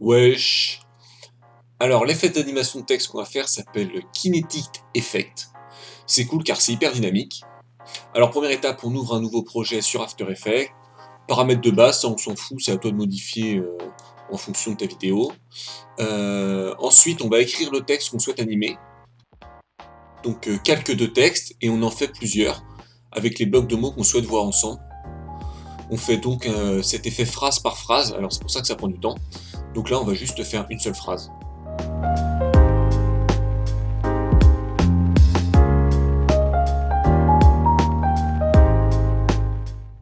Wesh. Alors, l'effet d'animation de texte qu'on va faire s'appelle le Kinetic Effect. C'est cool car c'est hyper dynamique. Alors, première étape, on ouvre un nouveau projet sur After Effects. Paramètres de base, ça on s'en fout, c'est à toi de modifier en fonction de ta vidéo. Ensuite, on va écrire le texte qu'on souhaite animer. Donc, calque de texte, et on en fait plusieurs, avec les blocs de mots qu'on souhaite voir ensemble. On fait donc cet effet phrase par phrase, alors c'est pour ça que ça prend du temps. Donc là, on va juste faire une seule phrase.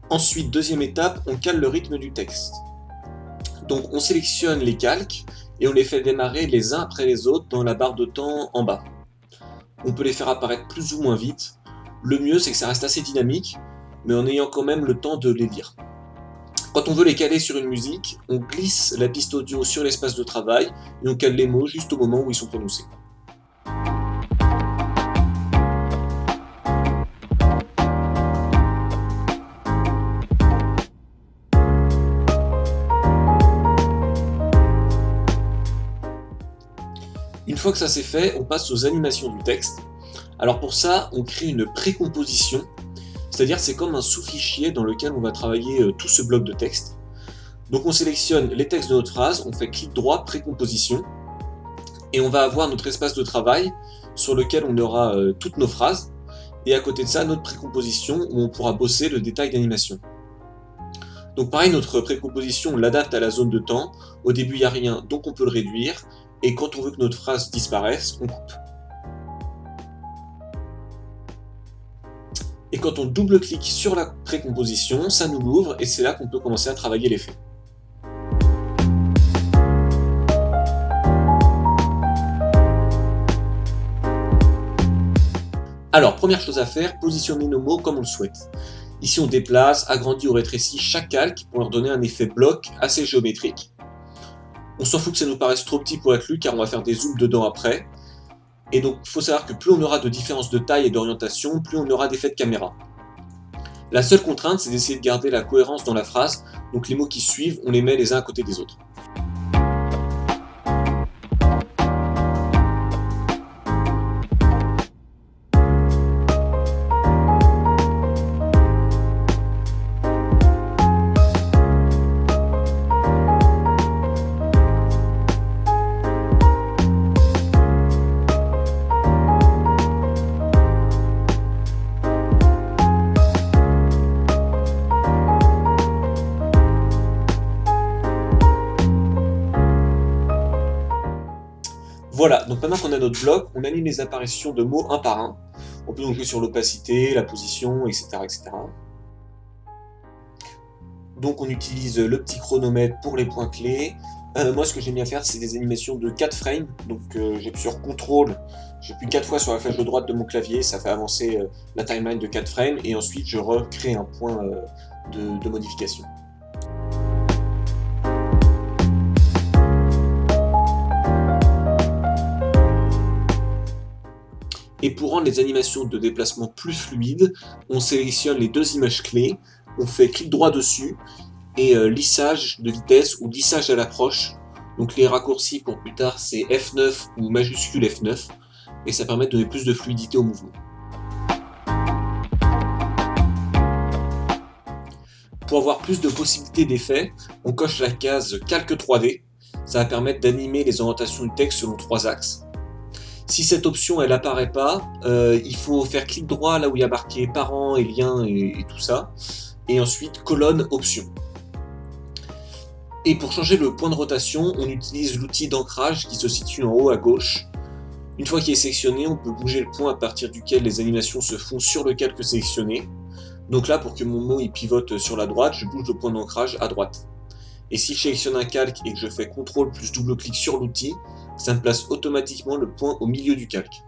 Ensuite, deuxième étape, on cale le rythme du texte. Donc on sélectionne les calques et on les fait démarrer les uns après les autres dans la barre de temps en bas. On peut les faire apparaître plus ou moins vite. Le mieux, c'est que ça reste assez dynamique, mais en ayant quand même le temps de les lire. Quand on veut les caler sur une musique, on glisse la piste audio sur l'espace de travail et on cale les mots juste au moment où ils sont prononcés. Une fois que ça c'est fait, on passe aux animations du texte. Alors pour ça, on crée une précomposition, c'est-à-dire c'est comme un sous-fichier dans lequel on va travailler tout ce bloc de texte. Donc on sélectionne les textes de notre phrase, on fait clic droit, précomposition, et on va avoir notre espace de travail sur lequel on aura toutes nos phrases, et à côté de ça, notre précomposition où on pourra bosser le détail d'animation. Donc pareil, notre précomposition, on l'adapte à la zone de temps. Au début, il n'y a rien, donc on peut le réduire, et quand on veut que notre phrase disparaisse, on coupe. Et quand on double-clique sur la précomposition, ça nous l'ouvre, et c'est là qu'on peut commencer à travailler l'effet. Alors, première chose à faire, positionner nos mots comme on le souhaite. Ici, on déplace, agrandit ou rétrécit chaque calque pour leur donner un effet bloc assez géométrique. On s'en fout que ça nous paraisse trop petit pour être lu car on va faire des zooms dedans après. Et donc, il faut savoir que plus on aura de différences de taille et d'orientation, plus on aura d'effets de caméra. La seule contrainte, c'est d'essayer de garder la cohérence dans la phrase, donc les mots qui suivent, on les met les uns à côté des autres. Voilà, donc maintenant qu'on a notre bloc, on anime les apparitions de mots un par un. On peut donc jouer sur l'opacité, la position, etc., etc. Donc on utilise le petit chronomètre pour les points clés. Moi ce que j'aime bien faire c'est des animations de 4 frames. Donc j'appuie sur CTRL, j'appuie 4 fois sur la flèche de droite de mon clavier, ça fait avancer la timeline de 4 frames et ensuite je recrée un point de modification. Et pour rendre les animations de déplacement plus fluides, on sélectionne les deux images clés, on fait clic droit dessus, et lissage de vitesse ou lissage à l'approche. Donc les raccourcis pour plus tard c'est F9 ou majuscule F9, et ça permet de donner plus de fluidité au mouvement. Pour avoir plus de possibilités d'effets, on coche la case Calque 3D, ça va permettre d'animer les orientations du texte selon 3 axes. Si cette option elle apparaît pas, il faut faire clic droit là où il y a marqué parents et liens et tout ça, et ensuite colonne option. Et pour changer le point de rotation, on utilise l'outil d'ancrage qui se situe en haut à gauche. Une fois qu'il est sélectionné, on peut bouger le point à partir duquel les animations se font sur le calque sélectionné. Donc là, pour que mon mot il pivote sur la droite, je bouge le point d'ancrage à droite. Et si je sélectionne un calque et que je fais CTRL plus double-clic sur l'outil, ça me place automatiquement le point au milieu du calque.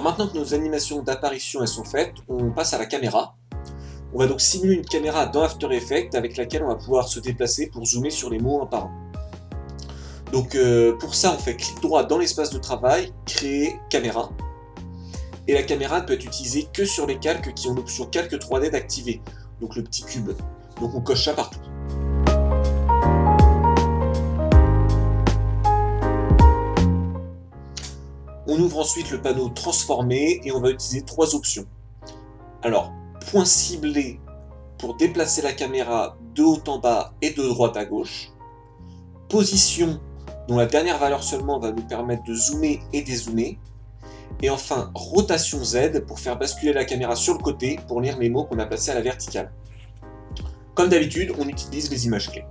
maintenant que nos animations d'apparition elles sont faites, on passe à la caméra. On va donc simuler une caméra dans After Effects avec laquelle on va pouvoir se déplacer pour zoomer sur les mots un par un. Donc pour ça, on fait clic droit dans l'espace de travail, créer caméra. Et la caméra ne peut être utilisée que sur les calques qui ont l'option calque 3D d'activer, donc le petit cube. Donc on coche ça partout. On ouvre ensuite le panneau transformer et on va utiliser 3 options. Alors, point ciblé pour déplacer la caméra de haut en bas et de droite à gauche. Position, dont la dernière valeur seulement va nous permettre de zoomer et dézoomer. Et enfin, rotation Z pour faire basculer la caméra sur le côté pour lire les mots qu'on a placés à la verticale. Comme d'habitude, on utilise les images clés.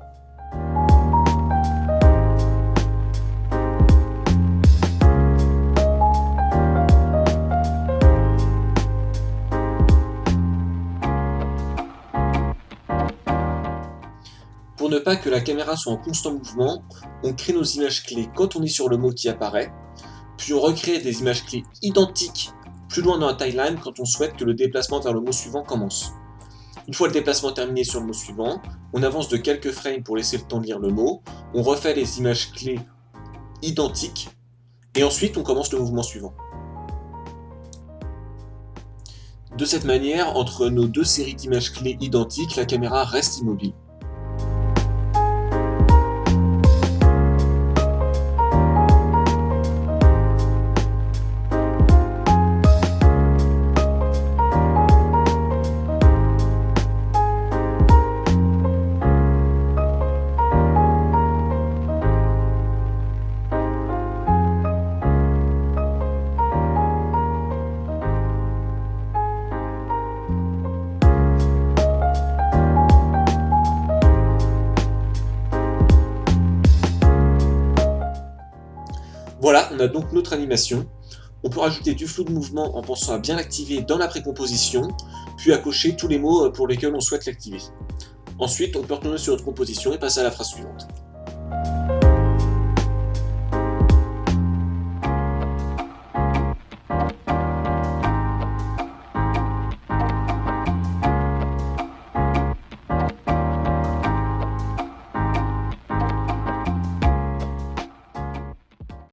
Pour ne pas que la caméra soit en constant mouvement, on crée nos images clés quand on est sur le mot qui apparaît, puis on recrée des images clés identiques plus loin dans la timeline quand on souhaite que le déplacement vers le mot suivant commence. Une fois le déplacement terminé sur le mot suivant, on avance de quelques frames pour laisser le temps de lire le mot, on refait les images clés identiques, et ensuite on commence le mouvement suivant. De cette manière, entre nos 2 séries d'images clés identiques, la caméra reste immobile. Voilà, on a donc notre animation. On peut rajouter du flou de mouvement en pensant à bien l'activer dans la précomposition, puis à cocher tous les mots pour lesquels on souhaite l'activer. Ensuite, on peut retourner sur notre composition et passer à la phrase suivante.